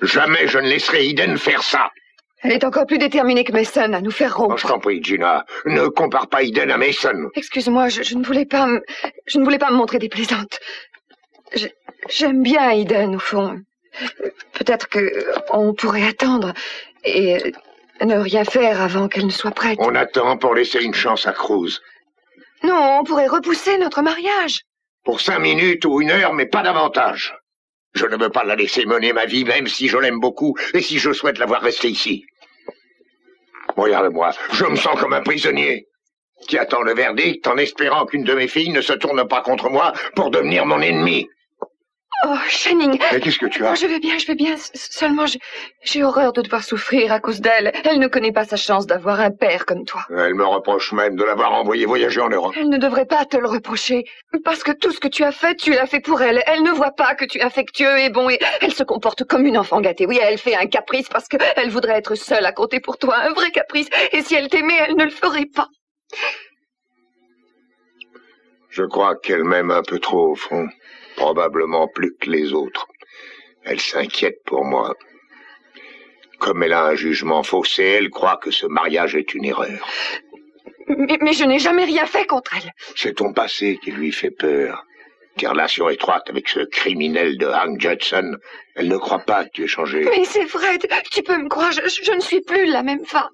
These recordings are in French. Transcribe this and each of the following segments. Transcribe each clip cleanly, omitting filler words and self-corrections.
Jamais je ne laisserai Eden faire ça. Elle est encore plus déterminée que Mason à nous faire rompre. Oh, je t'en prie, Gina, ne compare pas Eden à Mason. Excuse-moi, je ne voulais pas me montrer déplaisante. J'aime bien Eden, au fond. Peut-être qu'on pourrait attendre et ne rien faire avant qu'elle ne soit prête. On attend pour laisser une chance à Cruz. Non, on pourrait repousser notre mariage. Pour 5 minutes ou 1 heure, mais pas davantage. Je ne veux pas la laisser mener ma vie, même si je l'aime beaucoup et si je souhaite la voir rester ici. Regarde-moi, je me sens comme un prisonnier qui attend le verdict en espérant qu'une de mes filles ne se tourne pas contre moi pour devenir mon ennemi. Oh, Channing. Mais qu'est-ce que tu as? Oh, je vais bien. Seulement, j'ai horreur de devoir souffrir à cause d'elle. Elle ne connaît pas sa chance d'avoir un père comme toi. Elle me reproche même de l'avoir envoyée voyager en Europe. Elle ne devrait pas te le reprocher. Parce que tout ce que tu as fait, tu l'as fait pour elle. Elle ne voit pas que tu es affectueux et bon, et elle se comporte comme une enfant gâtée. Oui, elle fait un caprice parce qu'elle voudrait être seule à compter pour toi. Un vrai caprice. Et si elle t'aimait, elle ne le ferait pas. Je crois qu'elle m'aime un peu trop au fond. Probablement plus que les autres. Elle s'inquiète pour moi. Comme elle a un jugement faussé, elle croit que ce mariage est une erreur. Mais je n'ai jamais rien fait contre elle. C'est ton passé qui lui fait peur. Tes relations étroites avec ce criminel de Hank Judson, elle ne croit pas que tu aies changé. Mais c'est vrai, tu peux me croire, je ne suis plus la même femme.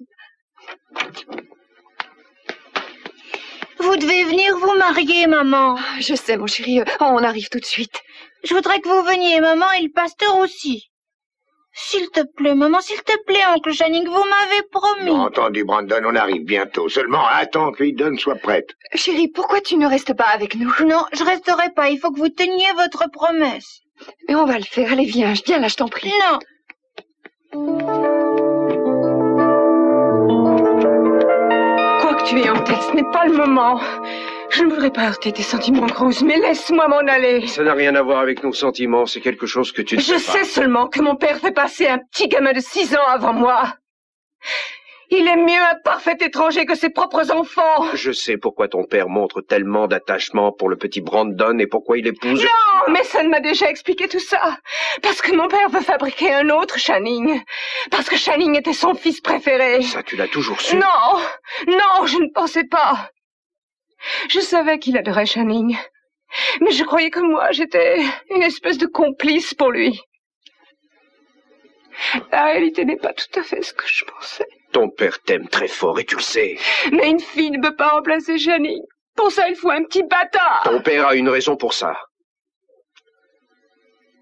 Vous devez venir vous marier, maman. Je sais, mon chéri, on arrive tout de suite. Je voudrais que vous veniez, maman, et le pasteur aussi. S'il te plaît, maman, s'il te plaît, oncle Channing, vous m'avez promis. Entendu, Brandon, on arrive bientôt. Seulement, attends que Eden soit prête. Chérie, pourquoi tu ne restes pas avec nous? Non, je resterai pas. Il faut que vous teniez votre promesse. Mais on va le faire. Allez, viens là, je t'en prie. Non. Quoi que tu aies en tête, ce n'est pas le moment. Je ne voudrais pas heurter tes sentiments, Cruz, mais laisse-moi m'en aller. Ça n'a rien à voir avec nos sentiments, c'est quelque chose que tu ne sais pas. Je sais seulement que mon père fait passer un petit gamin de 6 ans avant moi. Il est mieux un parfait étranger que ses propres enfants. Je sais pourquoi ton père montre tellement d'attachement pour le petit Brandon et pourquoi il épouse... Non, mais ça m'a déjà expliqué tout ça. Parce que mon père veut fabriquer un autre Channing. Parce que Channing était son fils préféré. Ça, tu l'as toujours su. Non, je ne pensais pas. Je savais qu'il adorait Channing. Mais je croyais que moi, j'étais une espèce de complice pour lui. La réalité n'est pas tout à fait ce que je pensais. Ton père t'aime très fort et tu le sais. Mais une fille ne peut pas remplacer Channing. Pour ça, il faut un petit bâtard. Ton père a une raison pour ça.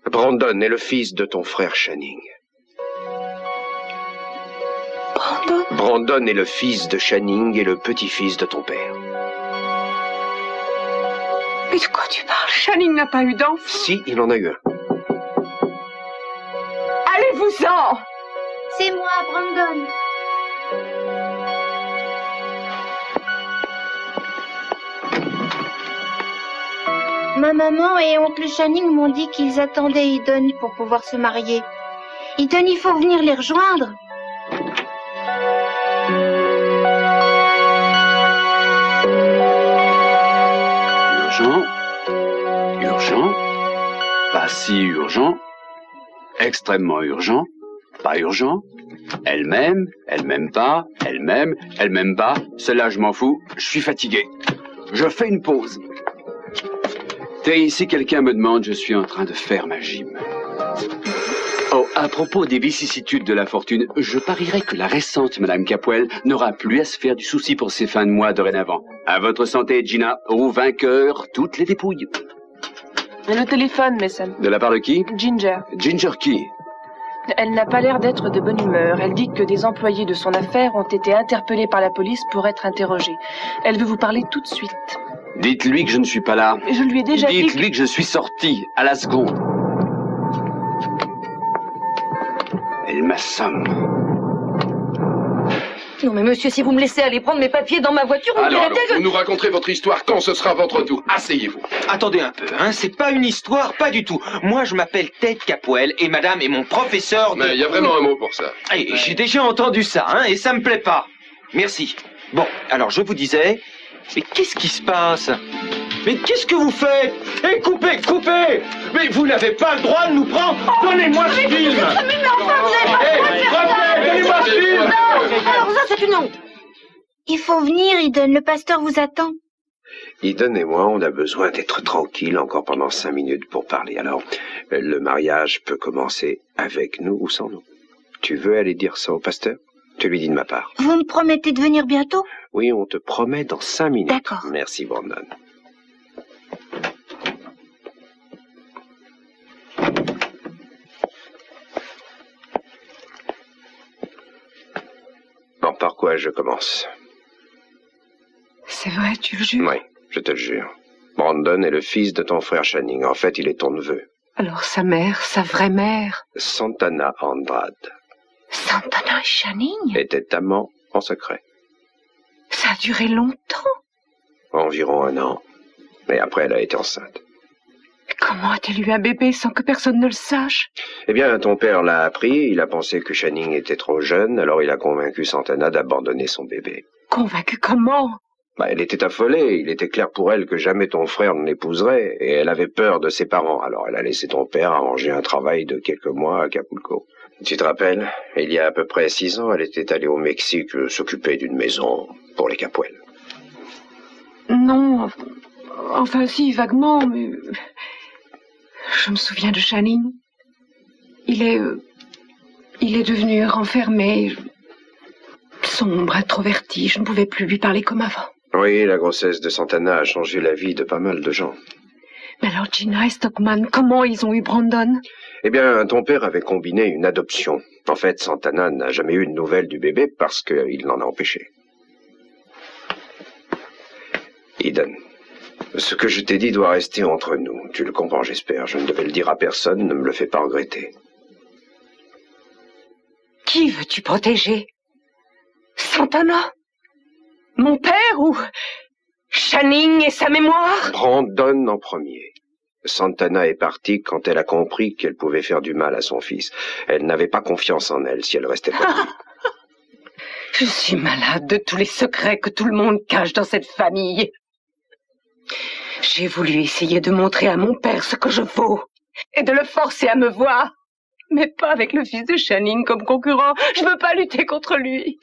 Brandon est le fils de ton frère Channing. Brandon? Brandon est le fils de Channing et le petit-fils de ton père. Mais de quoi tu parles? Channing n'a pas eu d'enfant. Si, il en a eu un. Allez-vous-en! C'est moi, Brandon. Ma maman et oncle Channing m'ont dit qu'ils attendaient Eden pour pouvoir se marier. Eden, il faut venir les rejoindre. Urgent, pas si urgent, extrêmement urgent, pas urgent, elle m'aime pas, elle m'aime pas, celle-là je m'en fous, je suis fatigué. Je fais une pause. Et si quelqu'un me demande, je suis en train de faire ma gym. Oh, à propos des vicissitudes de la fortune, je parierais que la récente Madame Capwell n'aura plus à se faire du souci pour ses fins de mois dorénavant. À votre santé, Gina, au vainqueur, toutes les dépouilles. Le téléphone, Mason. De la part de qui? Ginger. Ginger qui? Elle n'a pas l'air d'être de bonne humeur. Elle dit que des employés de son affaire ont été interpellés par la police pour être interrogés. Elle veut vous parler tout de suite. Dites-lui que je ne suis pas là. Je lui ai déjà dit... Dites-lui que je suis sorti, à la seconde. Elle m'assomme. Non mais monsieur, si vous me laissez aller prendre mes papiers dans ma voiture, vous me direz bien que... Vous nous raconterez votre histoire quand ce sera votre tour. Asseyez-vous. Attendez un peu, hein, c'est pas une histoire, pas du tout. Moi, je m'appelle Ted Capwell et madame est mon professeur de... Mais il y a vraiment un mot pour ça. Et j'ai déjà entendu ça, hein, et ça me plaît pas. Merci. Bon, alors je vous disais... Mais qu'est-ce qui se passe? Mais qu'est-ce que vous faites? Eh, coupez! Mais vous n'avez pas le droit de nous prendre! Donnez-moi ce film! non. Il faut venir, Eden, le pasteur vous attend. Eden et moi, on a besoin d'être tranquilles encore pendant 5 minutes pour parler. Alors, le mariage peut commencer avec nous ou sans nous. Tu veux aller dire ça au pasteur? Tu lui dis de ma part. Vous me promettez de venir bientôt? Oui, on te promet dans 5 minutes. D'accord. Merci, Brandon. Bon, par quoi je commence? C'est vrai, tu le jures? Oui, je te le jure. Brandon est le fils de ton frère Channing. En fait, il est ton neveu. Alors sa mère, sa vraie mère? Santana Andrade. Santana et Channing? Étaient amants en secret. Ça a duré longtemps? Environ 1 an. Et après, elle a été enceinte. Comment a-t-elle eu un bébé sans que personne ne le sache? Eh bien, ton père l'a appris. Il a pensé que Channing était trop jeune, alors il a convaincu Santana d'abandonner son bébé. Convaincu comment? Elle était affolée. Il était clair pour elle que jamais ton frère ne l'épouserait, et elle avait peur de ses parents. Alors elle a laissé ton père arranger un travail de quelques mois à Acapulco. Tu te rappelles? Il y a à peu près 6 ans, elle était allée au Mexique s'occuper d'une maison pour les Capoel. Non, enfin si, vaguement, mais... Je me souviens de Channing. Il est devenu renfermé, sombre, introverti. Je ne pouvais plus lui parler comme avant. Oui, la grossesse de Santana a changé la vie de pas mal de gens. Mais alors Gina et Stockman, comment ils ont eu Brandon? Eh bien, ton père avait combiné une adoption. En fait, Santana n'a jamais eu de nouvelles du bébé parce qu'il l'en a empêché. Eden, ce que je t'ai dit doit rester entre nous. Tu le comprends, j'espère. Je ne devais le dire à personne, ne me le fais pas regretter. Qui veux-tu protéger? Santana? Mon père ou Channing et sa mémoire? Brandon en premier. Santana est partie quand elle a compris qu'elle pouvait faire du mal à son fils. Elle n'avait pas confiance en elle si elle restait pas. Je suis malade de tous les secrets que tout le monde cache dans cette famille. J'ai voulu essayer de montrer à mon père ce que je vaux et de le forcer à me voir, mais pas avec le fils de Channing comme concurrent. Je veux pas lutter contre lui.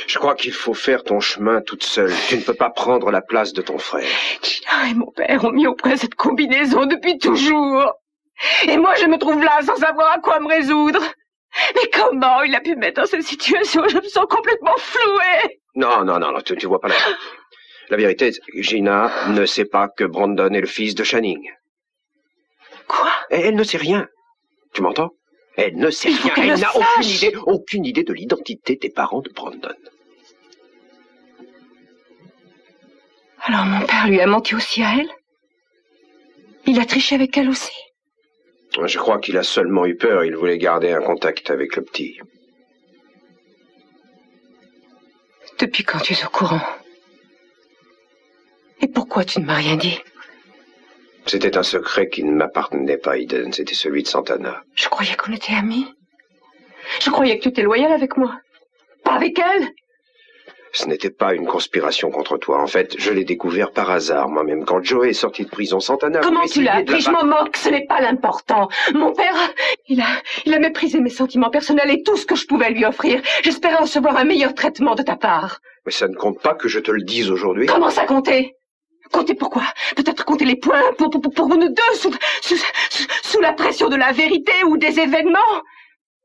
Je crois qu'il faut faire ton chemin toute seule. Tu ne peux pas prendre la place de ton frère. Gina et mon père ont mis au point cette combinaison depuis toujours. Et moi, je me trouve là sans savoir à quoi me résoudre. Mais comment il a pu me mettre dans cette situation? Je me sens complètement flouée. Non, tu vois pas la... La vérité, Gina ne sait pas que Brandon est le fils de Channing. Quoi? Elle ne sait rien. Tu m'entends? Elle ne sait rien. Elle n'a aucune idée de l'identité des parents de Brandon. Alors mon père lui a menti aussi à elle? Il a triché avec elle aussi? Je crois qu'il a seulement eu peur. Il voulait garder un contact avec le petit. Depuis quand tu es au courant? Et pourquoi tu ne m'as rien dit? C'était un secret qui ne m'appartenait pas, Eden. C'était celui de Santana. Je croyais qu'on était amis. Je croyais que tu étais loyal avec moi. Pas avec elle. Ce n'était pas une conspiration contre toi. En fait, je l'ai découvert par hasard. Moi-même, quand Joe est sorti de prison, Santana... Comment tu l'as appris? Je m'en moque, ce n'est pas l'important. Mon père, il a méprisé mes sentiments personnels et tout ce que je pouvais lui offrir. J'espérais recevoir un meilleur traitement de ta part. Mais ça ne compte pas que je te le dise aujourd'hui. Comment ça compter? Compter pourquoi? Peut-être compter les points pour nous deux sous la pression de la vérité ou des événements.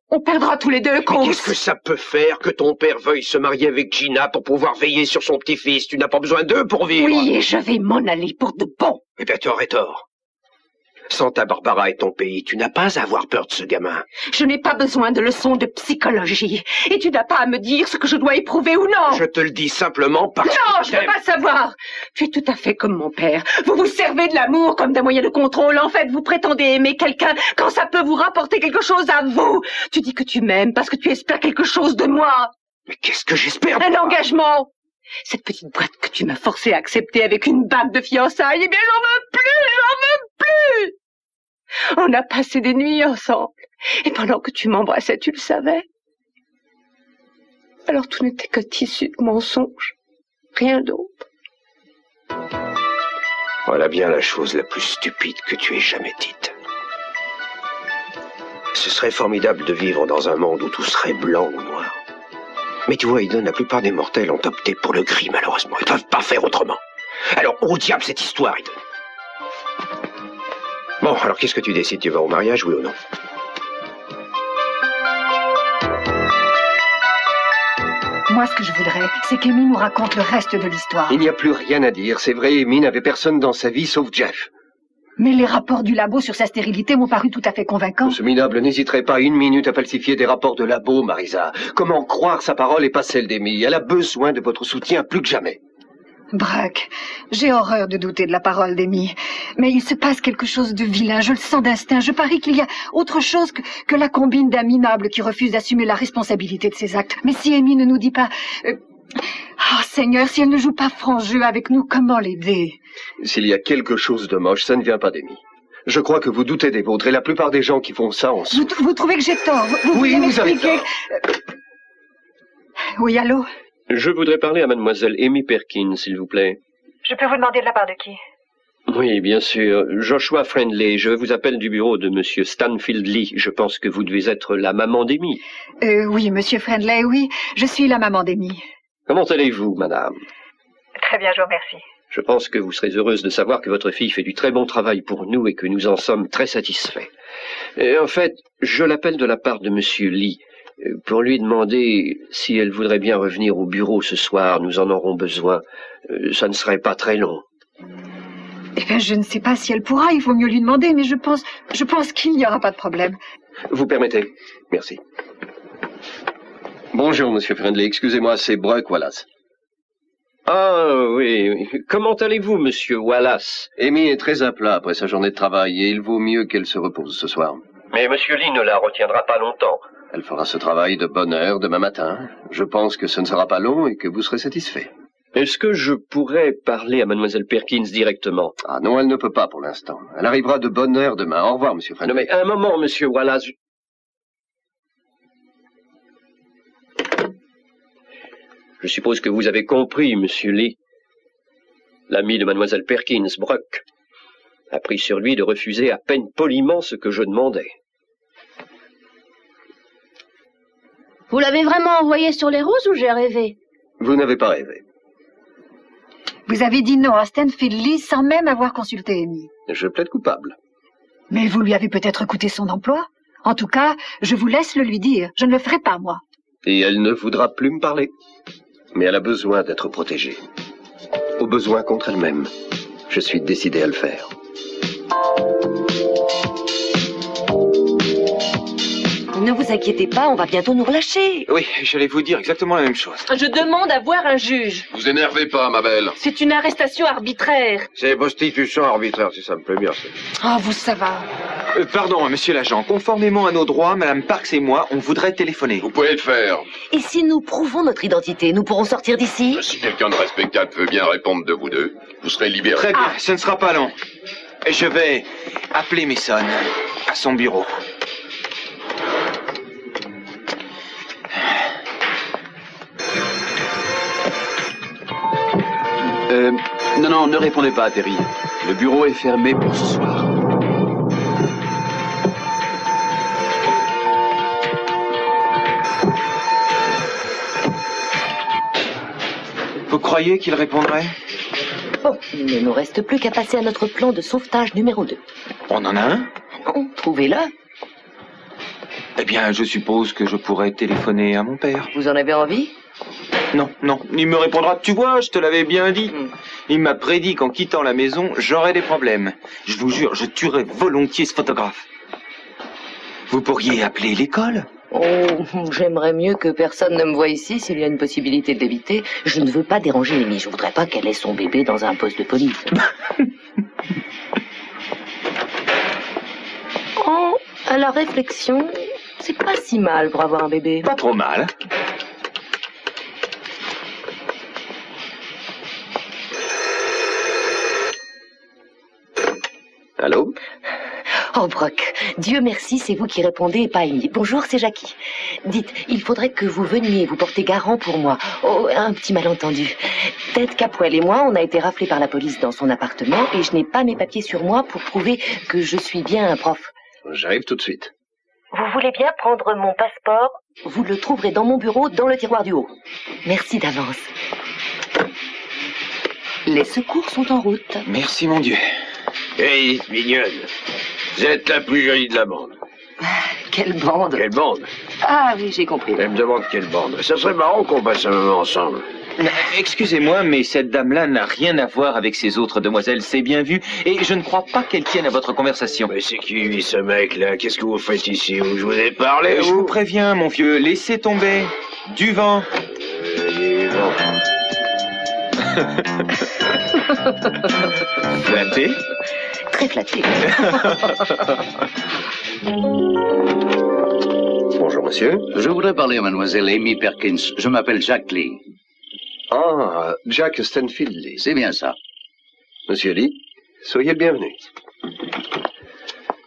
On perdra tous les deux quand... Mais qu'est-ce que ça peut faire que ton père veuille se marier avec Gina pour pouvoir veiller sur son petit-fils? Tu n'as pas besoin d'eux pour vivre. Oui, et je vais m'en aller pour de bon. Eh bien, tu aurais tort. Santa Barbara est ton pays. Tu n'as pas à avoir peur de ce gamin. Je n'ai pas besoin de leçons de psychologie. Et tu n'as pas à me dire ce que je dois éprouver ou non. Je te le dis simplement parce que... Non, je ne veux pas savoir. Tu es tout à fait comme mon père. Vous vous servez de l'amour comme d'un moyen de contrôle. En fait, vous prétendez aimer quelqu'un quand ça peut vous rapporter quelque chose à vous. Tu dis que tu m'aimes parce que tu espères quelque chose de moi. Mais qu'est-ce que j'espère? Un engagement. Cette petite boîte que tu m'as forcé à accepter avec une bague de fiançailles, eh bien, j'en veux plus. On a passé des nuits ensemble. Et pendant que tu m'embrassais, tu le savais. Alors tout n'était que tissu de mensonges. Rien d'autre. Voilà bien la chose la plus stupide que tu aies jamais dite. Ce serait formidable de vivre dans un monde où tout serait blanc ou noir. Mais tu vois, Eden, la plupart des mortels ont opté pour le gris, malheureusement. Ils ne peuvent pas faire autrement. Alors, au diable cette histoire, Eden. Bon, alors qu'est-ce que tu décides? Tu vas au mariage, oui ou non? Moi, ce que je voudrais, c'est qu'Amy nous raconte le reste de l'histoire. Il n'y a plus rien à dire. C'est vrai, Amy n'avait personne dans sa vie sauf Jeff. Mais les rapports du labo sur sa stérilité m'ont paru tout à fait convaincants. Ce minable n'hésiterait pas une minute à falsifier des rapports de labo, Marisa. Comment croire sa parole et pas celle d'Amy? Elle a besoin de votre soutien plus que jamais. Brack, j'ai horreur de douter de la parole d'Amy. Mais il se passe quelque chose de vilain, je le sens d'instinct. Je parie qu'il y a autre chose que la combine d'un minable qui refuse d'assumer la responsabilité de ses actes. Mais si Amy ne nous dit pas... Oh Seigneur, si elle ne joue pas franc jeu avec nous, comment l'aider? S'il y a quelque chose de moche, ça ne vient pas d'Amy. Je crois que vous doutez des vôtres, et la plupart des gens qui font ça en souffrent. Vous trouvez que j'ai tort? Oui, vous avez tort. Oui, allô? Je voudrais parler à mademoiselle Amy Perkins, s'il vous plaît. Je peux vous demander de la part de qui? Oui, bien sûr. Joshua Friendly, je vous appelle du bureau de monsieur Stanfield Lee. Je pense que vous devez être la maman d'Amy. Oui, monsieur Friendly, oui, je suis la maman d'Amy. Comment allez-vous, madame? Très bien, je vous remercie. Je pense que vous serez heureuse de savoir que votre fille fait du très bon travail pour nous et que nous en sommes très satisfaits. En fait, je l'appelle de la part de monsieur Lee. Pour lui demander si elle voudrait bien revenir au bureau ce soir, nous en aurons besoin. Ça ne serait pas très long. Eh bien, je ne sais pas si elle pourra, il faut mieux lui demander, mais je pense qu'il n'y aura pas de problème. Vous permettez? Merci. Bonjour, monsieur Friendly. Excusez-moi, c'est Brock Wallace. Ah, oui. Comment allez-vous, monsieur Wallace? Amy est très à plat après sa journée de travail, et il vaut mieux qu'elle se repose ce soir. Mais monsieur Lee ne la retiendra pas longtemps. Elle fera ce travail de bonne heure demain matin. Je pense que ce ne sera pas long et que vous serez satisfait. Est-ce que je pourrais parler à mademoiselle Perkins directement? Ah non, elle ne peut pas pour l'instant. Elle arrivera de bonne heure demain. Au revoir, monsieur Friendly. Non, mais un moment, monsieur Wallace. Je suppose que vous avez compris, monsieur Lee. L'ami de mademoiselle Perkins, Brock, a pris sur lui de refuser à peine poliment ce que je demandais. Vous l'avez vraiment envoyé sur les roses ou j'ai rêvé? Vous n'avez pas rêvé. Vous avez dit non à Stanfield Lee sans même avoir consulté Amy. Je plaide coupable. Mais vous lui avez peut-être coûté son emploi. En tout cas, je vous laisse le lui dire. Je ne le ferai pas, moi. Et elle ne voudra plus me parler. Mais elle a besoin d'être protégée. Au besoin contre elle-même. Je suis décidé à le faire. Ne vous inquiétez pas, on va bientôt nous relâcher. Oui, j'allais vous dire exactement la même chose. Je demande à voir un juge. Vous énervez pas, ma belle. C'est une arrestation arbitraire. C'est prostitution arbitraire, si ça me plaît bien. Ah, vous, ça va. Pardon, monsieur l'agent. Conformément à nos droits, madame Parks et moi, on voudrait téléphoner. Vous pouvez le faire. Et si nous prouvons notre identité, nous pourrons sortir d'ici? Si quelqu'un de respectable veut bien répondre de vous deux, vous serez libérés. Très bien, ce ne sera pas long. Je vais appeler Mason à son bureau. Non, ne répondez pas à Terry. Le bureau est fermé pour ce soir. Vous croyez qu'il répondrait? Bon, il ne nous reste plus qu'à passer à notre plan de sauvetage numéro 2. On en a un? Oh, trouvez-le. Eh bien, je suppose que je pourrais téléphoner à mon père. Vous en avez envie? Non, il me répondra, tu vois, je te l'avais bien dit. Il m'a prédit qu'en quittant la maison, j'aurais des problèmes. Je vous jure, je tuerais volontiers ce photographe. Vous pourriez appeler l'école? Oh, j'aimerais mieux que personne ne me voie ici s'il y a une possibilité de l'éviter. Je ne veux pas déranger Amy, je voudrais pas qu'elle ait son bébé dans un poste de police. Oh, à la réflexion, c'est pas si mal pour avoir un bébé. Pas trop mal. Allô? Oh, Brock, Dieu merci, c'est vous qui répondez et pas Amy. Bonjour, c'est Jackie. Dites, il faudrait que vous veniez vous porter garant pour moi. Oh, un petit malentendu. Ted Capwell et moi, on a été raflés par la police dans son appartement et je n'ai pas mes papiers sur moi pour prouver que je suis bien un prof. J'arrive tout de suite. Vous voulez bien prendre mon passeport, Vous le trouverez dans mon bureau, dans le tiroir du haut. Merci d'avance. Les secours sont en route. Merci, mon Dieu. Hey, mignonne. Vous êtes la plus jolie de la bande. Quelle bande. Quelle bande? Ah oui, j'ai compris. Elle me demande quelle bande. Ça serait marrant qu'on passe un moment ensemble. Excusez-moi, mais cette dame-là n'a rien à voir avec ces autres demoiselles, c'est bien vu, et je ne crois pas qu'elle tienne à votre conversation. Mais c'est qui, lui, ce mec-là? Qu'est-ce que vous faites ici? Je vous ai parlé, Je vous préviens, mon vieux, laissez tomber. Du vent. Du vent. Flatté? Très flatté. Bonjour, monsieur. Je voudrais parler à mademoiselle Amy Perkins. Je m'appelle Jack Lee. Ah, Jack Stanfield Lee. C'est bien ça. Monsieur Lee, soyez le bienvenu.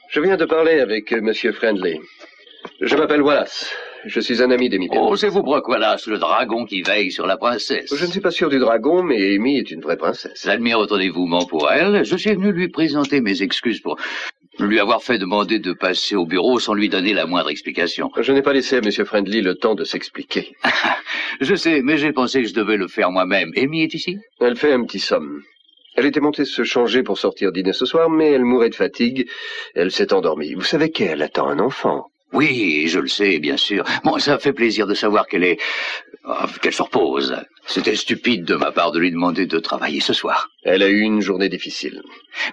Je viens de parler avec monsieur Friendly. Je m'appelle Wallace. Je suis un ami d'Amy Perkins. Oh, c'est vous, Brock Wallace, le dragon qui veille sur la princesse. Je ne suis pas sûr du dragon, mais Amy est une vraie princesse. J'admire votre dévouement pour elle. Je suis venu lui présenter mes excuses pour lui avoir fait demander de passer au bureau sans lui donner la moindre explication. Je n'ai pas laissé à monsieur Friendly le temps de s'expliquer. Je sais, mais j'ai pensé que je devais le faire moi-même. Amy est ici? Elle fait un petit somme. Elle était montée se changer pour sortir dîner ce soir, mais elle mourait de fatigue. Elle s'est endormie. Vous savez qu'elle attend un enfant. Oui, je le sais, bien sûr. Bon, ça fait plaisir de savoir qu'elle se repose. C'était stupide de ma part de lui demander de travailler ce soir. Elle a eu une journée difficile.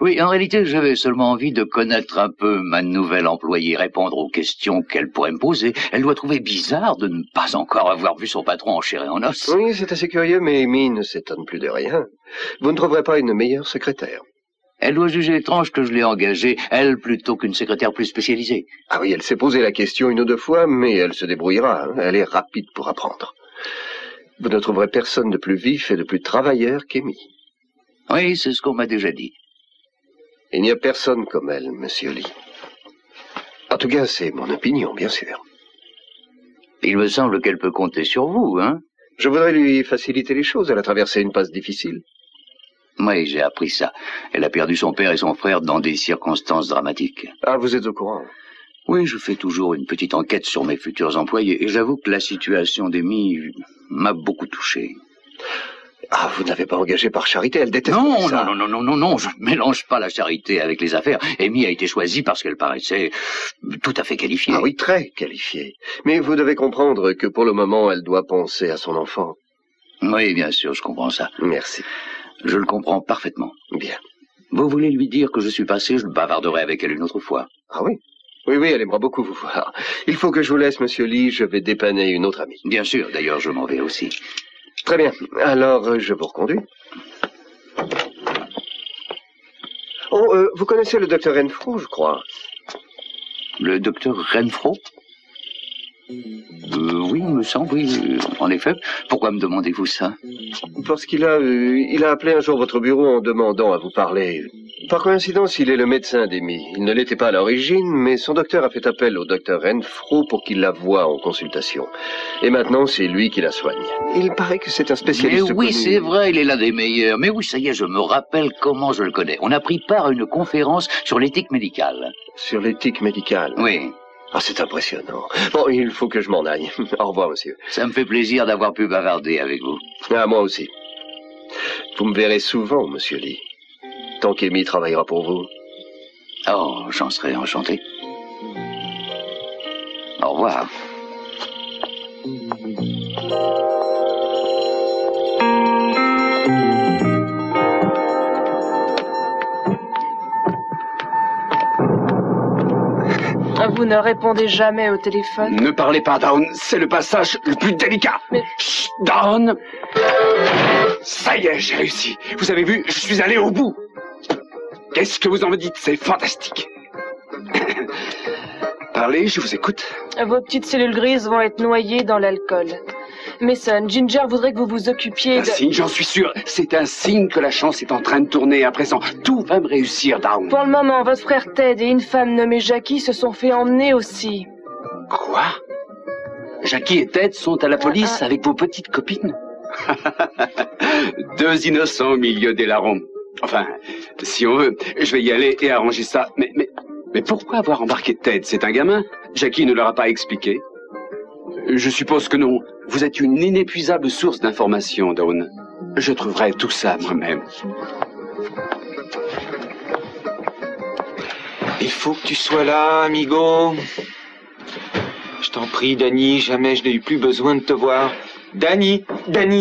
Oui, en réalité, j'avais seulement envie de connaître un peu ma nouvelle employée, répondre aux questions qu'elle pourrait me poser. Elle doit trouver bizarre de ne pas encore avoir vu son patron en chair et en os. Oui, c'est assez curieux, mais Amy ne s'étonne plus de rien. Vous ne trouverez pas une meilleure secrétaire. Elle doit juger étrange que je l'ai engagée, elle, plutôt qu'une secrétaire plus spécialisée. Ah oui, elle s'est posé la question une ou deux fois, mais elle se débrouillera. Elle est rapide pour apprendre. Vous ne trouverez personne de plus vif et de plus travailleur qu'Amy. Oui, c'est ce qu'on m'a déjà dit. Il n'y a personne comme elle, monsieur Lee. En tout cas, c'est mon opinion, bien sûr. Il me semble qu'elle peut compter sur vous, hein? Je voudrais lui faciliter les choses. Elle a traversé une passe difficile. Oui, j'ai appris ça. Elle a perdu son père et son frère dans des circonstances dramatiques. Ah, vous êtes au courant? Oui, je fais toujours une petite enquête sur mes futurs employés, et j'avoue que la situation d'Amy m'a beaucoup touché. Ah, vous n'avez pas engagé par charité, elle déteste ça. Non, je ne mélange pas la charité avec les affaires. Amy a été choisie parce qu'elle paraissait tout à fait qualifiée. Ah oui, très qualifiée. Mais vous devez comprendre que pour le moment, elle doit penser à son enfant. Oui, bien sûr, je comprends ça. Merci. Je le comprends parfaitement. Bien. Vous voulez lui dire que je suis passé, je bavarderai avec elle une autre fois. Ah oui? Oui, elle aimerait beaucoup vous voir. Il faut que je vous laisse, monsieur Lee, je vais dépanner une autre amie. Bien sûr, d'ailleurs, je m'en vais aussi. Très bien. Alors, je vous reconduis. Oh, vous connaissez le docteur Renfro, je crois. Le docteur Renfro? Oui, il me semble, oui. En effet. Pourquoi me demandez-vous ça? Parce qu'il a appelé un jour votre bureau en demandant à vous parler. Par coïncidence, il est le médecin d'Amy. Il ne l'était pas à l'origine, mais son docteur a fait appel au docteur Renfro pour qu'il la voie en consultation. Et maintenant, c'est lui qui la soigne. Il paraît que c'est un spécialiste. Mais oui, c'est vrai, il est l'un des meilleurs. Mais oui, ça y est, je me rappelle comment je le connais. On a pris part à une conférence sur l'éthique médicale. Sur l'éthique médicale? Oui. Ah, c'est impressionnant. Bon, il faut que je m'en aille. Au revoir, monsieur. Ça me fait plaisir d'avoir pu bavarder avec vous. Ah, moi aussi. Vous me verrez souvent, monsieur Lee. Tant qu'Amy travaillera pour vous. Oh, j'en serais enchanté. Au revoir. Vous ne répondez jamais au téléphone. Ne parlez pas, Dawn. C'est le passage le plus délicat. Mais... Chut, Dawn. Ça y est, j'ai réussi. Vous avez vu, je suis allé au bout. Qu'est-ce que vous en me dites? C'est fantastique. Parlez, je vous écoute. Vos petites cellules grises vont être noyées dans l'alcool. Mason, Ginger voudrait que vous vous occupiez Un signe, j'en suis sûr. C'est un signe que la chance est en train de tourner à présent. Tout va me réussir, Dawn. Pour le moment, votre frère Ted et une femme nommée Jackie se sont fait emmener aussi. Quoi? Jackie et Ted sont à la police avec vos petites copines? Deux innocents au milieu des larrons. Enfin, si on veut, je vais y aller et arranger ça. Mais pourquoi avoir embarqué Ted? C'est un gamin. Jackie ne leur a pas expliqué. Je suppose que non. Vous êtes une inépuisable source d'informations, Dawn. Je trouverai tout ça moi-même. Il faut que tu sois là, amigo. Je t'en prie, Danny, jamais je n'ai eu plus besoin de te voir. Danny,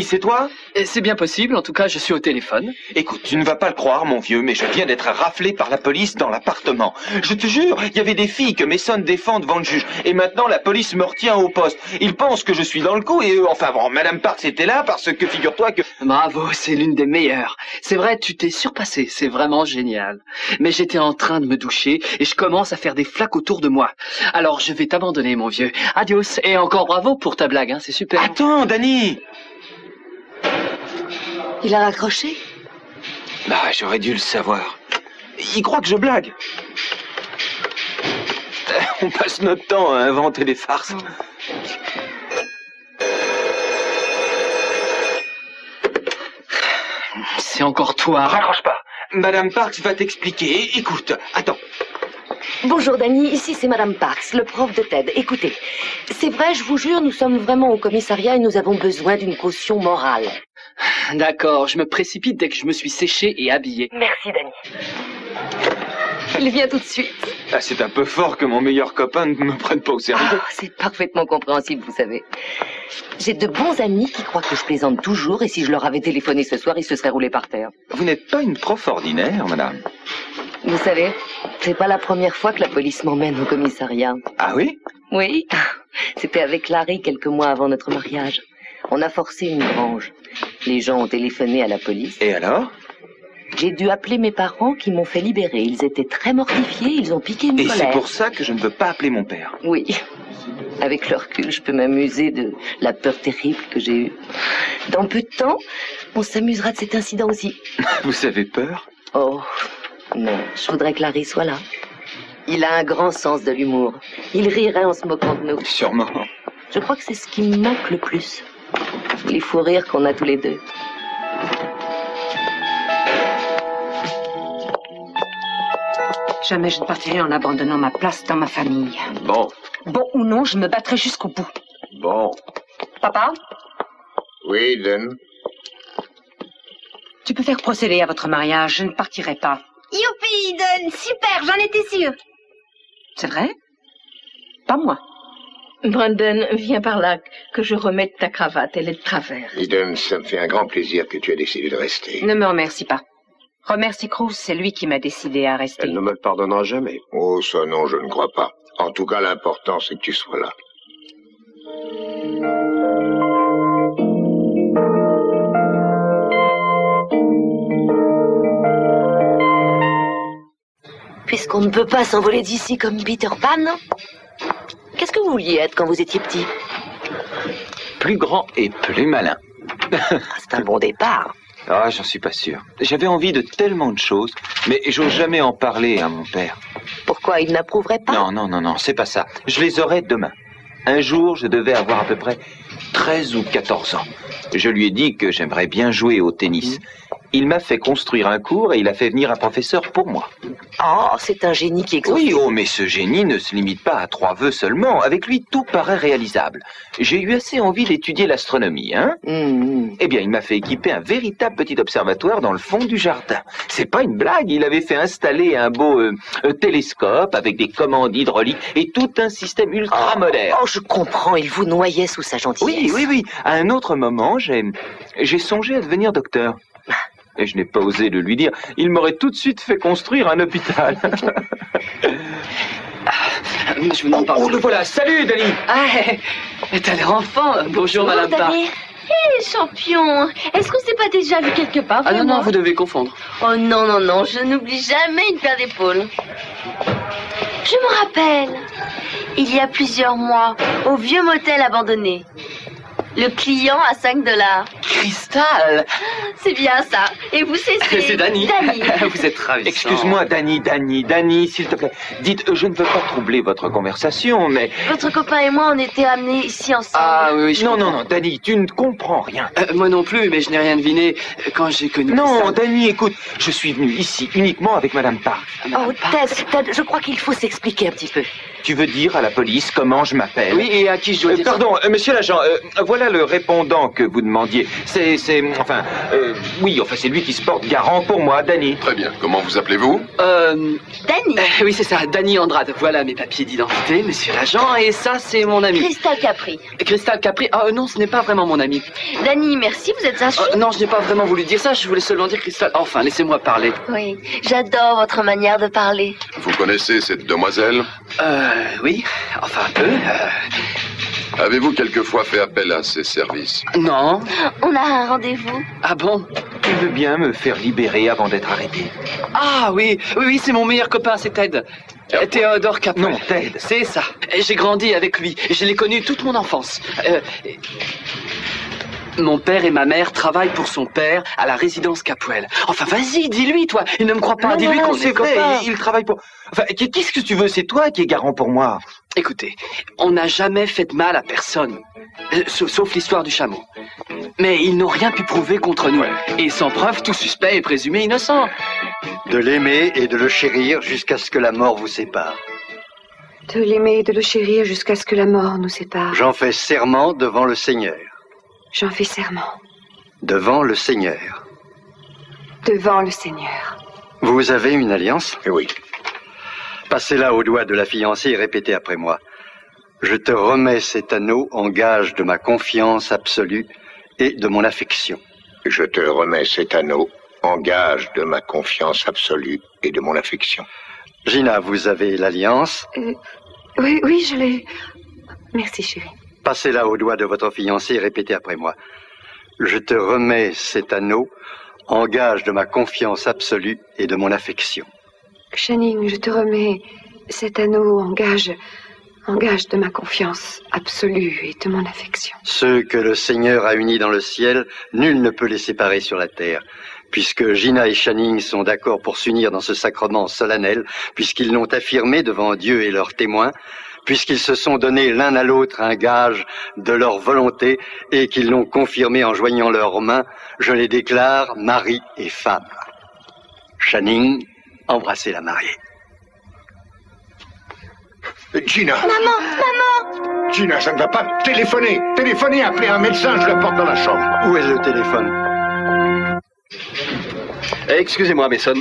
c'est toi? C'est bien possible, en tout cas, je suis au téléphone. Écoute, tu ne vas pas le croire, mon vieux, mais je viens d'être raflé par la police dans l'appartement. Je te jure, il y avait des filles que mes sons défendent devant le juge, et maintenant la police me retient au poste. Ils pensent que je suis dans le coup, et enfin bon, Madame Parks était là parce que figure-toi que... Bravo, c'est l'une des meilleures. C'est vrai, tu t'es surpassé, c'est vraiment génial. Mais j'étais en train de me doucher, et je commence à faire des flaques autour de moi. Alors je vais t'abandonner, mon vieux. Adios, et encore bravo pour ta blague, hein, c'est super. Attends, Danny! Il a raccroché? Bah, j'aurais dû le savoir. Il croit que je blague. On passe notre temps à inventer des farces. C'est encore toi. Raccroche pas. Madame Parks va t'expliquer. Écoute, attends. Bonjour Danny, ici c'est Madame Parks, le prof de Ted. Écoutez, c'est vrai, je vous jure, nous sommes vraiment au commissariat et nous avons besoin d'une caution morale. D'accord, je me précipite dès que je me suis séché et habillé. Merci Danny. Il vient tout de suite. Ah, c'est un peu fort que mon meilleur copain ne me prenne pas au sérieux. Oh, c'est parfaitement compréhensible, vous savez. J'ai de bons amis qui croient que je plaisante toujours et si je leur avais téléphoné ce soir, ils se seraient roulés par terre. Vous n'êtes pas une prof ordinaire, madame. Vous savez, c'est pas la première fois que la police m'emmène au commissariat. Ah oui? Oui, c'était avec Larry quelques mois avant notre mariage. On a forcé une grange. Les gens ont téléphoné à la police. Et alors? J'ai dû appeler mes parents qui m'ont fait libérer. Ils étaient très mortifiés, ils ont piqué une colère. Et c'est pour ça que je ne veux pas appeler mon père. Oui. Avec le recul, je peux m'amuser de la peur terrible que j'ai eue. Dans peu de temps, on s'amusera de cet incident aussi. Vous avez peur? Oh, non. Je voudrais que Larry soit là. Il a un grand sens de l'humour. Il rirait en se moquant de nous. Sûrement. Je crois que c'est ce qui me manque le plus. Les fous rires qu'on a tous les deux. Jamais je ne partirai en abandonnant ma place dans ma famille. Bon. Bon ou non, je me battrai jusqu'au bout. Bon. Papa? Oui, Dan. Tu peux faire procéder à votre mariage, je ne partirai pas. Youpi, Eden, super, j'en étais sûre. C'est vrai? Pas moi. Brandon, viens par là, que je remette ta cravate, elle est de travers. Eden, ça me fait un grand plaisir que tu aies décidé de rester. Ne me remercie pas. Remercie Cruz, c'est lui qui m'a décidé à rester. Elle ne me le pardonnera jamais. Oh, ça non, je ne crois pas. En tout cas, l'important, c'est que tu sois là. Puisqu'on ne peut pas s'envoler d'ici comme Peter Pan, qu'est-ce que vous vouliez être quand vous étiez petit? Plus grand et plus malin. C'est un bon départ. Ah, j'en suis pas sûr. J'avais envie de tellement de choses, mais j'ose jamais en parler à mon père. Pourquoi, il n'approuverait pas? Non, c'est pas ça. Je les aurai demain. Un jour, je devais avoir à peu près 13 ou 14 ans. Je lui ai dit que j'aimerais bien jouer au tennis. Il m'a fait construire un cours et il a fait venir un professeur pour moi. Oh, c'est un génie qui exauce. Oui, oh, mais ce génie ne se limite pas à 3 vœux seulement. Avec lui, tout paraît réalisable. J'ai eu assez envie d'étudier l'astronomie, hein? Eh bien, il m'a fait équiper un véritable petit observatoire dans le fond du jardin. C'est pas une blague, il avait fait installer un beau télescope avec des commandes hydrauliques et tout un système ultra moderne. Oh, je comprends, il vous noyait sous sa gentillesse. Oui. À un autre moment, j'ai songé à devenir docteur. Et je n'ai pas osé le lui dire. Il m'aurait tout de suite fait construire un hôpital. Je vous en parle. Oh, le voilà. Salut, Dali. Ah, t'as l'air enfant. Bonjour, Madame Parks. Hé, champion, est-ce qu'on s'est pas déjà vu quelque part? Ah non, vous devez confondre. Oh non, je n'oublie jamais une paire d'épaules. Je me rappelle, il y a plusieurs mois, au vieux motel abandonné. Le client à $5. Cristal! C'est bien ça. Et vous, c'est Danny. Danny. Vous êtes ravissant. Excuse-moi, Danny, s'il te plaît. Dites, je ne veux pas troubler votre conversation, mais... Votre copain et moi, on était amenés ici ensemble. Ah oui, Non, Danny, tu ne comprends rien. Moi non plus, mais je n'ai rien deviné quand j'ai connu Non, Danny, écoute, je suis venu ici uniquement avec Madame Parks. Oh, Ted, je crois qu'il faut s'expliquer un petit peu. Tu veux dire à la police comment je m'appelle? Oui, et à qui je dois dire Pardon, monsieur l'agent, voilà le répondant que vous demandiez. Oui, enfin, c'est lui qui se porte garant pour moi, Danny. Très bien. Comment vous appelez-vous? Danny. Oui, c'est ça, Danny Andrade. Voilà mes papiers d'identité, monsieur l'agent, et ça, c'est mon ami. Crystal Capri. Crystal Capri. Ah non, ce n'est pas vraiment mon ami. Danny, merci, vous êtes un chou. Non, je n'ai pas vraiment voulu dire ça, je voulais seulement dire Crystal. Enfin, laissez-moi parler. Oui, j'adore votre manière de parler. Vous connaissez cette demoiselle? Oui, enfin un peu. Avez-vous quelquefois fait appel à ses services? Non. On a un rendez-vous. Ah bon? Tu veux bien me faire libérer avant d'être arrêté? Ah oui, c'est mon meilleur copain, c'est Ted. Théodore Capel. Non, Ted. C'est ça. J'ai grandi avec lui. Je l'ai connu toute mon enfance. Mon père et ma mère travaillent pour son père à la résidence Capwell. Enfin, vas-y, dis-lui, toi. Il ne me croit pas. Dis-lui qu'on est vrai. copains. Il travaille pour... Enfin, qu'est-ce que tu veux? C'est toi qui es garant pour moi. Écoutez, on n'a jamais fait de mal à personne. Sauf l'histoire du chameau. Mais ils n'ont rien pu prouver contre nous. Et sans preuve, tout suspect est présumé innocent. De l'aimer et de le chérir jusqu'à ce que la mort vous sépare. De l'aimer et de le chérir jusqu'à ce que la mort nous sépare. J'en fais serment devant le Seigneur. J'en fais serment. Devant le Seigneur. Devant le Seigneur. Vous avez une alliance? Oui. Passez-la au doigt de la fiancée et répétez après moi. Je te remets cet anneau en gage de ma confiance absolue et de mon affection. Je te remets cet anneau en gage de ma confiance absolue et de mon affection. Gina, vous avez l'alliance? Oui, je l'ai. Merci, chérie. Passez-la au doigt de votre fiancé et répétez après moi. Je te remets cet anneau en gage de ma confiance absolue et de mon affection. Channing, je te remets cet anneau en gage de ma confiance absolue et de mon affection. Ceux que le Seigneur a unis dans le ciel, nul ne peut les séparer sur la terre. Puisque Gina et Channing sont d'accord pour s'unir dans ce sacrement solennel, puisqu'ils l'ont affirmé devant Dieu et leurs témoins, puisqu'ils se sont donné l'un à l'autre un gage de leur volonté et qu'ils l'ont confirmé en joignant leurs mains, je les déclare mari et femme. Channing, embrassez la mariée. Gina. Maman. Gina, ça ne va pas. Téléphonez, appelez un médecin, je le porte dans la chambre. Où est le téléphone? Excusez-moi, Mason.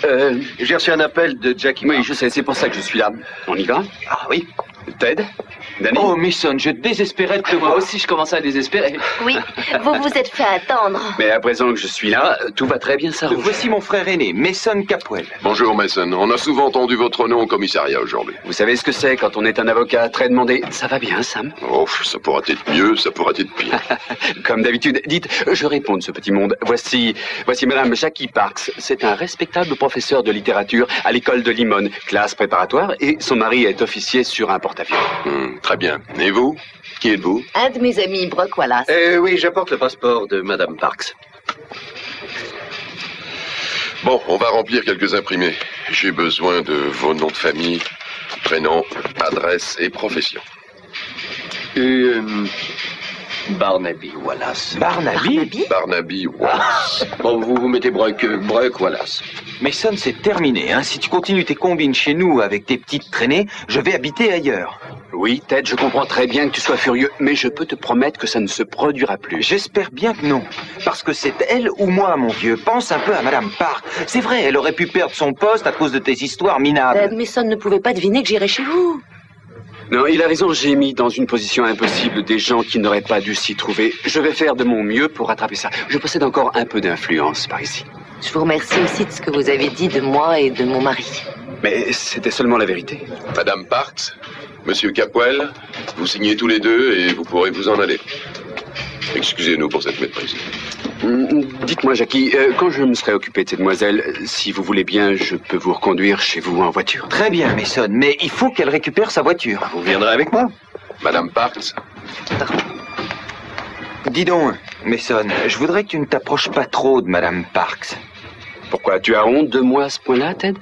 J'ai reçu un appel de Jackie. Oui, je sais, c'est pour ça que je suis là. On y va? Ah oui. Ted? Danny? Oh, Mason, je désespérais de te voir. Moi aussi, je commençais à désespérer. Oui, vous vous êtes fait attendre. Mais à présent que je suis là, tout va très bien s'arranger. Voici mon frère aîné, Mason Capwell. Bonjour, Mason. On a souvent entendu votre nom au commissariat aujourd'hui. Vous savez ce que c'est quand on est un avocat très demandé? Ça va bien, Sam? Oh, ça pourra être mieux, ça pourra être pire. Comme d'habitude. Dites, je réponds de ce petit monde. Voici Madame Jackie Parks. C'est un respectable professeur de littérature à l'école de Limon, classe préparatoire, et son mari est officier sur un porte-avions. Très bien. Et vous? Qui êtes-vous? Un de mes amis, Brock Wallace. Oui, j'apporte le passeport de Madame Parks. Bon, on va remplir quelques imprimés. J'ai besoin de vos noms de famille, prénom, adresse et profession. Barnaby Wallace. Barnaby? Barnaby Wallace. Bon, vous mettez Brock Wallace. Mason, c'est terminé, hein. Si tu continues tes combines chez nous avec tes petites traînées, je vais habiter ailleurs. Oui, Ted, je comprends très bien que tu sois furieux, mais je peux te promettre que ça ne se produira plus. J'espère bien que non. Parce que c'est elle ou moi, mon vieux. Pense un peu à Madame Park. C'est vrai, elle aurait pu perdre son poste à cause de tes histoires minables. Mason ne pouvait pas deviner que j'irais chez vous. Non, il a raison, j'ai mis dans une position impossible des gens qui n'auraient pas dû s'y trouver. Je vais faire de mon mieux pour rattraper ça. Je possède encore un peu d'influence par ici. Je vous remercie aussi de ce que vous avez dit de moi et de mon mari. Mais c'était seulement la vérité. Madame Parks, Monsieur Capwell, vous signez tous les deux et vous pourrez vous en aller. Excusez-nous pour cette méprise. Dites-moi, Jackie, quand je me serai occupé de ces demoiselles, si vous voulez bien, je peux vous reconduire chez vous en voiture. Très bien, Mason, mais il faut qu'elle récupère sa voiture. Vous viendrez avec moi? Madame Parks. Dis donc, Mason, je voudrais que tu ne t'approches pas trop de Madame Parks. Pourquoi? Tu as honte de moi à ce point-là, Ted?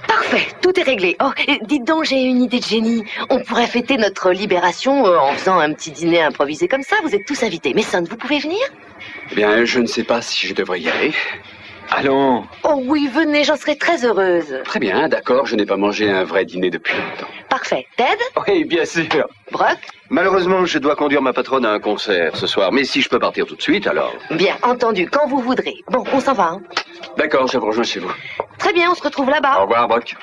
Parfait, tout est réglé. Oh, dites donc, j'ai une idée de génie. On pourrait fêter notre libération en faisant un petit dîner improvisé comme ça. Vous êtes tous invités. Mason, vous pouvez venir? Eh bien, je ne sais pas si je devrais y aller. Allons. Oh oui, venez, j'en serai très heureuse. Très bien, d'accord, je n'ai pas mangé un vrai dîner depuis longtemps. Parfait. Ted? Oui, bien sûr. Brock? Malheureusement, je dois conduire ma patronne à un concert ce soir, mais si je peux partir tout de suite, alors... Bien, entendu, quand vous voudrez. Bon, on s'en va, hein? D'accord, je vous rejoins chez vous. Très bien, on se retrouve là-bas. Au revoir, Brock.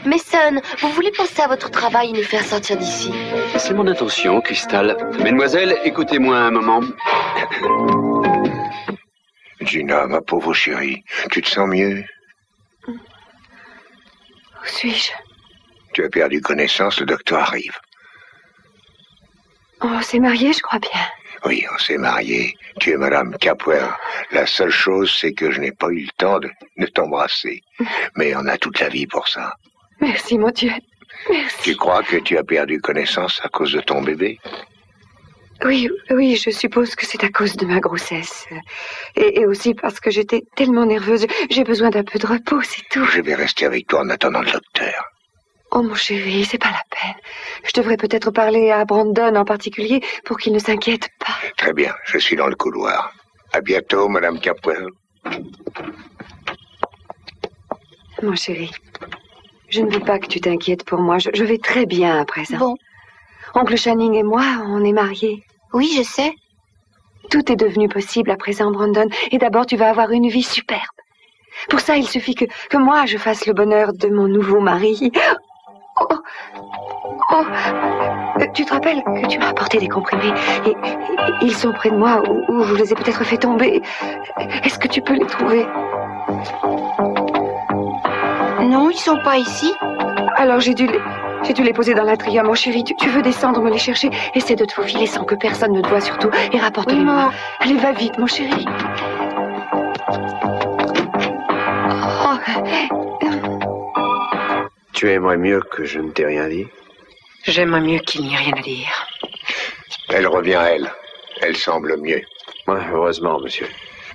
Mason, vous voulez penser à votre travail et nous faire sortir d'ici? C'est mon intention, Crystal. Mesdemoiselles, écoutez-moi un moment. Gina, ma pauvre chérie, tu te sens mieux? Où suis-je? Tu as perdu connaissance, le docteur arrive. On s'est mariés, je crois bien. Oui, on s'est mariés. Tu es Madame Capwell. La seule chose, c'est que je n'ai pas eu le temps de t'embrasser. Mais on a toute la vie pour ça. Merci, mon Dieu. Merci. Tu crois que tu as perdu connaissance à cause de ton bébé? Oui, je suppose que c'est à cause de ma grossesse. Et aussi parce que j'étais tellement nerveuse. J'ai besoin d'un peu de repos, c'est tout. Je vais rester avec toi en attendant le docteur. Oh, mon chéri, c'est pas la peine. Je devrais peut-être parler à Brandon en particulier pour qu'il ne s'inquiète pas. Très bien, je suis dans le couloir. À bientôt, Madame Capwell. Mon chéri, je ne veux pas que tu t'inquiètes pour moi. Je vais très bien à présent. Bon. Oncle Channing et moi, on est mariés. Oui, je sais. Tout est devenu possible à présent, Brandon. Et d'abord, tu vas avoir une vie superbe. Pour ça, il suffit que moi, je fasse le bonheur de mon nouveau mari. Oh, tu te rappelles que tu m'as apporté des comprimés et ils sont près de moi ou je les ai peut-être fait tomber. Est-ce que tu peux les trouver? Non, ils sont pas ici. Alors j'ai dû les poser dans l'atrium. Mon chéri, tu veux descendre me les chercher? Essaie de te faufiler sans que personne ne te voie surtout et rapporte-les-moi. Allez, va vite, mon chéri. Tu aimerais mieux que je ne t'ai rien dit? J'aimerais mieux qu'il n'y ait rien à dire. Elle revient à elle. Elle semble mieux. Ouais, heureusement, monsieur.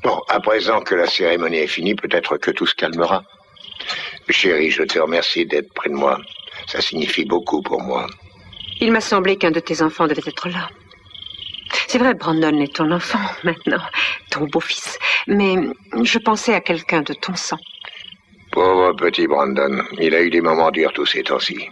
Bon, à présent que la cérémonie est finie, peut-être que tout se calmera. Chérie, je te remercie d'être près de moi. Ça signifie beaucoup pour moi. Il m'a semblé qu'un de tes enfants devait être là. C'est vrai, Brandon est ton enfant maintenant, ton beau-fils. Mais je pensais à quelqu'un de ton sang. Pauvre petit Brandon, il a eu des moments durs tous ces temps-ci.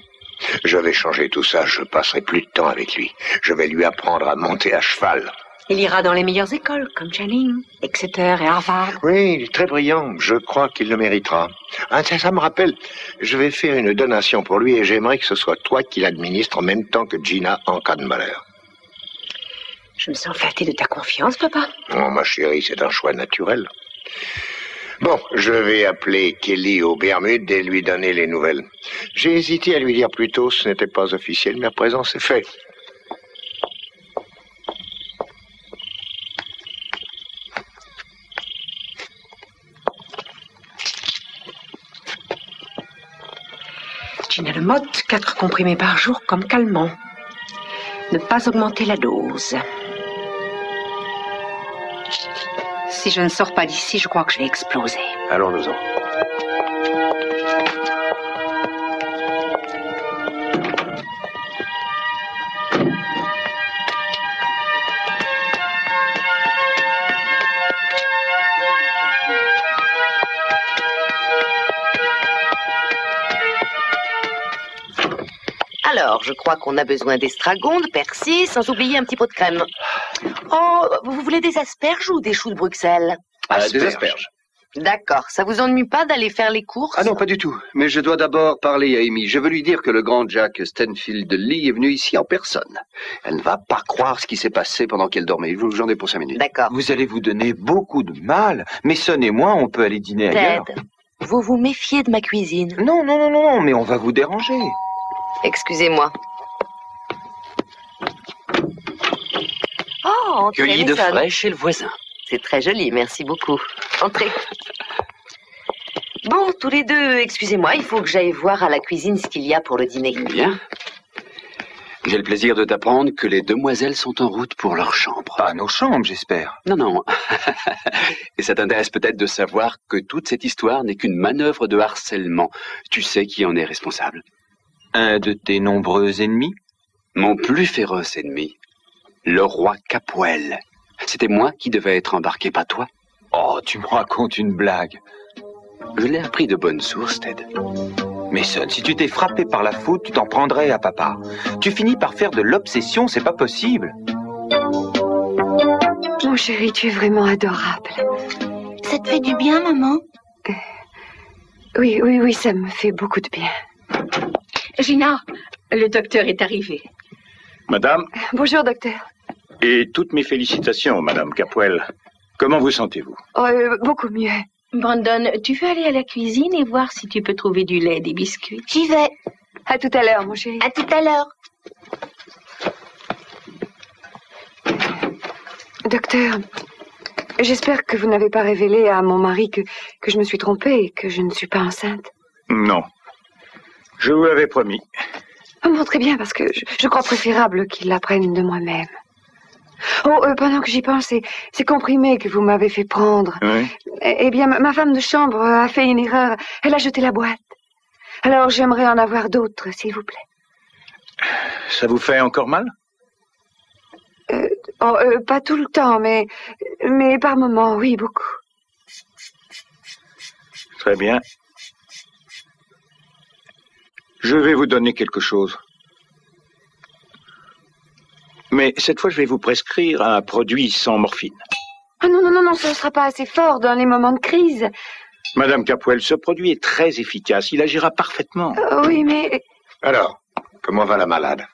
Je vais changer tout ça, je passerai plus de temps avec lui. Je vais lui apprendre à monter à cheval. Il ira dans les meilleures écoles, comme Channing, Exeter et Harvard. Oui, il est très brillant. Je crois qu'il le méritera. Ah, ça me rappelle, je vais faire une donation pour lui et j'aimerais que ce soit toi qui l'administre en même temps que Gina en cas de malheur. Je me sens flattée de ta confiance, papa. Oh, ma chérie, c'est un choix naturel. Bon, je vais appeler Kelly aux Bermudes et lui donner les nouvelles. J'ai hésité à lui dire plus tôt, ce n'était pas officiel, mais à présent c'est fait. Gina Lemotte, 4 comprimés par jour comme calmant. Ne pas augmenter la dose. Si je ne sors pas d'ici, je crois que je vais exploser. Allons-nous-en. Alors, je crois qu'on a besoin d'estragon, de persil, sans oublier un petit pot de crème. Oh, vous voulez des asperges ou des choux de Bruxelles? Des asperges. D'accord. Ça vous ennuie pas d'aller faire les courses? Ah non, pas du tout. Mais je dois d'abord parler à Amy. Je veux lui dire que le grand Jack Stanfield Lee est venu ici en personne. Elle ne va pas croire ce qui s'est passé pendant qu'elle dormait. J'en ai pour 5 minutes. D'accord. Vous allez vous donner beaucoup de mal. Mason et moi, on peut aller dîner ailleurs. Ted, vous vous méfiez de ma cuisine? Non, mais on va vous déranger. Excusez-moi. Oh, entrez, Cueilli de Mason. frais chez le voisin. C'est très joli, merci beaucoup. Entrez. Bon, tous les deux, excusez-moi, il faut que j'aille voir à la cuisine ce qu'il y a pour le dîner. Bien. J'ai le plaisir de t'apprendre que les demoiselles sont en route pour leur chambre. Pas nos chambres, j'espère. Non. Et ça t'intéresse peut-être de savoir que toute cette histoire n'est qu'une manœuvre de harcèlement. Tu sais qui en est responsable? Un de tes nombreux ennemis? Mon plus féroce ennemi, le roi Capwell. C'était moi qui devais être embarqué, pas toi. Oh, tu me racontes une blague. Je l'ai appris de bonne source, Ted. Mason, si tu t'es frappé par la faute, tu t'en prendrais à papa. Tu finis par faire de l'obsession, c'est pas possible. Mon chéri, tu es vraiment adorable. Ça te fait du bien, maman? Oui, ça me fait beaucoup de bien. Gina, le docteur est arrivé. Madame, Bonjour, docteur. et toutes mes félicitations, Madame Capwell. Comment vous sentez-vous? Beaucoup mieux. Brandon, tu veux aller à la cuisine et voir si tu peux trouver du lait et des biscuits? J'y vais. À tout à l'heure, mon chéri. À tout à l'heure. Docteur, j'espère que vous n'avez pas révélé à mon mari que je me suis trompée et que je ne suis pas enceinte. Non. Je vous l'avais promis. Bon, très bien, parce que je crois préférable qu'il l'apprenne de moi-même. Pendant que j'y pense, ces comprimés que vous m'avez fait prendre. Oui. Eh bien, ma femme de chambre a fait une erreur. Elle a jeté la boîte. Alors, j'aimerais en avoir d'autres, s'il vous plaît. Ça vous fait encore mal? Pas tout le temps, mais par moments, oui, beaucoup. Très bien. Je vais vous donner quelque chose. Mais cette fois, je vais vous prescrire un produit sans morphine. Ah non, ce ne sera pas assez fort dans les moments de crise. Madame Capwell, ce produit est très efficace. Il agira parfaitement. Oui, mais... Alors, comment va la malade?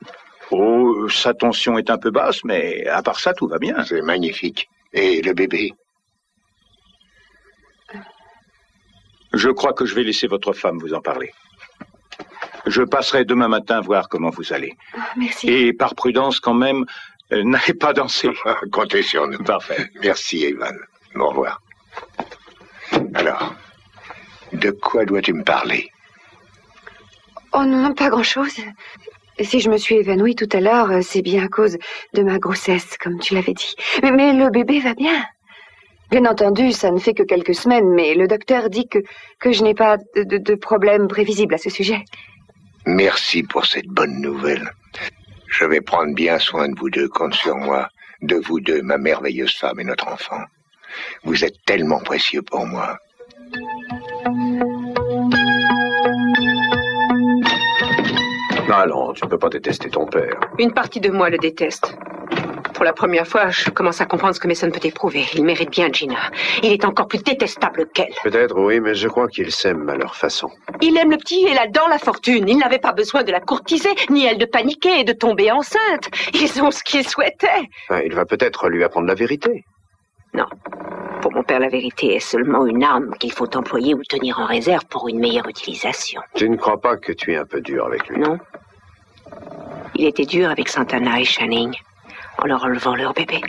Oh, sa tension est un peu basse, mais à part ça, tout va bien. C'est magnifique. Et le bébé? Je crois que je vais laisser votre femme vous en parler. Je passerai demain matin voir comment vous allez. Merci. Et par prudence, quand même, n'allez pas danser. Comptez sur nous. Parfait. Merci, Evan. Au revoir. Alors, de quoi dois-tu me parler? Oh non, pas grand-chose. Si je me suis évanouie tout à l'heure, c'est bien à cause de ma grossesse, comme tu l'avais dit. Mais le bébé va bien. Bien entendu, ça ne fait que quelques semaines, mais le docteur dit que je n'ai pas de problème prévisible à ce sujet. Merci pour cette bonne nouvelle. Je vais prendre bien soin de vous deux, compte sur moi, de vous deux, ma merveilleuse femme et notre enfant. Vous êtes tellement précieux pour moi. Non, tu ne peux pas détester ton père. Une partie de moi le déteste. Pour la première fois, je commence à comprendre ce que Mason peut éprouver. Il mérite bien Gina. Il est encore plus détestable qu'elle. Peut-être, oui, mais je crois qu'ils s'aiment à leur façon. Il aime le petit et là dans la fortune. Il n'avait pas besoin de la courtiser, ni elle de paniquer et de tomber enceinte. Ils ont ce qu'ils souhaitaient. Il va peut-être lui apprendre la vérité. Non. Pour mon père, la vérité est seulement une arme qu'il faut employer ou tenir en réserve pour une meilleure utilisation. Tu ne crois pas que tu es un peu dur avec lui? Non. Il était dur avec Santana et Channing, en leur enlevant leur bébé.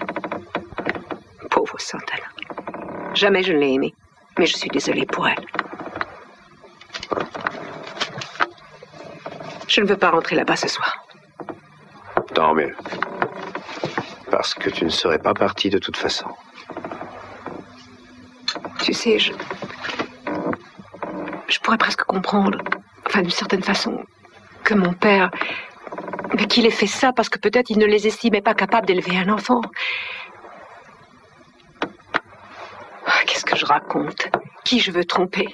Pauvre Santana. Jamais je ne l'ai aimée, mais je suis désolée pour elle. Je ne veux pas rentrer là-bas ce soir. Tant mieux. Parce que tu ne serais pas parti de toute façon. Tu sais, je pourrais presque comprendre, enfin d'une certaine façon, que mon père, qu'il ait fait ça parce que peut-être il ne les estimait pas capables d'élever un enfant. Qu'est-ce que je raconte? Qui je veux tromper?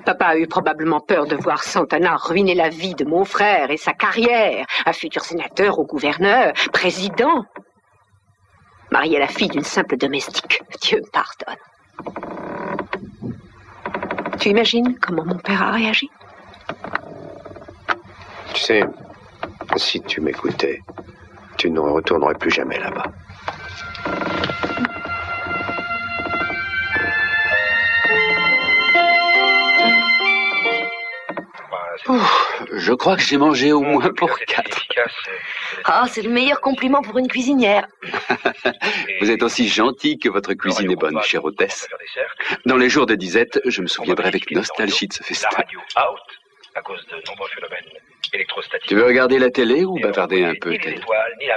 Papa a eu probablement peur de voir Santana ruiner la vie de mon frère et sa carrière, un futur sénateur ou gouverneur, président. Marié à la fille d'une simple domestique. Dieu me pardonne. Tu imagines comment mon père a réagi? Tu sais, si tu m'écoutais, tu ne retournerais plus jamais là-bas. Je crois que j'ai mangé au moins pour 4. Ah, c'est le meilleur compliment pour une cuisinière. Vous êtes aussi gentil que votre cuisine est bonne, chère hôtesse. Dans les jours de disette, je me souviendrai avec nostalgie de ce festin. Tu veux regarder la télé ou bavarder un peu, Ted?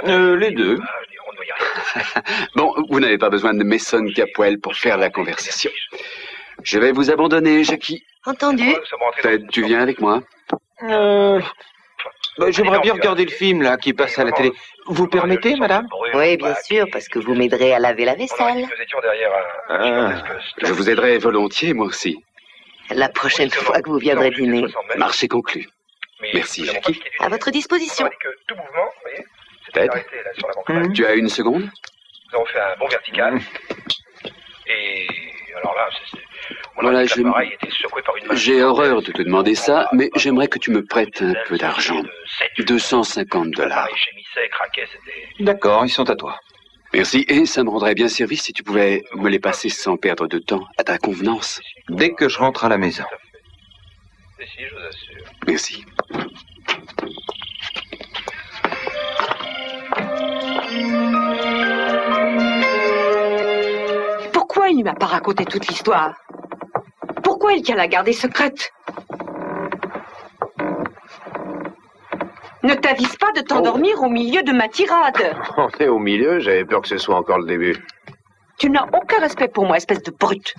Les deux. Bon, vous n'avez pas besoin de Mason Capwell pour faire la conversation. Je vais vous abandonner, Jackie. Entendu. Ted, tu viens avec moi? J'aimerais bien regarder le film, là, qui passe à la télé. Vous permettez, madame? Oui, bien sûr, parce que vous m'aiderez à laver la vaisselle. Je vous aiderai volontiers, moi aussi. La prochaine fois que vous viendrez dîner. Marché conclu. Merci, Jackie. À votre disposition. Ted, tu as une seconde? Nous avons fait un bond vertical. Et alors là, Voilà, j'ai horreur de te demander ça, mais j'aimerais que tu me prêtes un peu d'argent. $250. D'accord, ils sont à toi. Merci, et ça me rendrait bien service si tu pouvais me les passer sans perdre de temps, à ta convenance. Dès que je rentre à la maison. Merci. Pourquoi il ne m'a pas raconté toute l'histoire? Pourquoi il tient la garder secrète? Ne t'avise pas de t'endormir au milieu de ma tirade. On est au milieu, j'avais peur que ce soit encore le début. Tu n'as aucun respect pour moi, espèce de brute.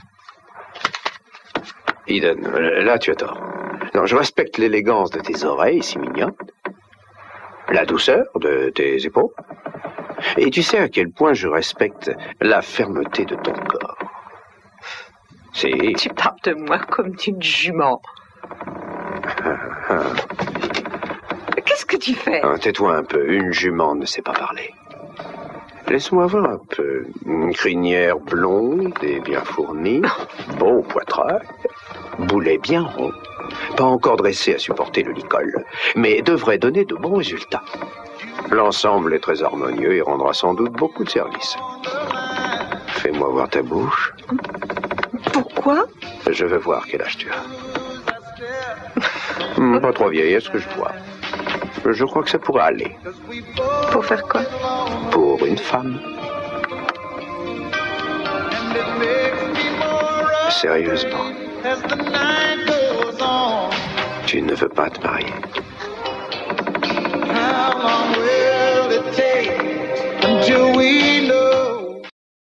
Eden, là tu as tort. Non, je respecte l'élégance de tes oreilles, si mignonne. La douceur de tes épaules. Et tu sais à quel point je respecte la fermeté de ton corps. Tu parles de moi comme d'une jument. Qu'est-ce que tu fais? Tais-toi un peu, une jument ne sait pas parler. Laisse-moi voir un peu. Une crinière blonde et bien fournie, beau poitrail, boulet bien rond, pas encore dressé à supporter le licol, mais devrait donner de bons résultats. L'ensemble est très harmonieux et rendra sans doute beaucoup de service. Fais-moi voir ta bouche. Pourquoi? Je veux voir quel âge tu as. Pas trop vieille, est-ce que je vois? Je crois que ça pourrait aller. Pour faire quoi? Pour une femme. Sérieusement. Tu ne veux pas te marier? Until we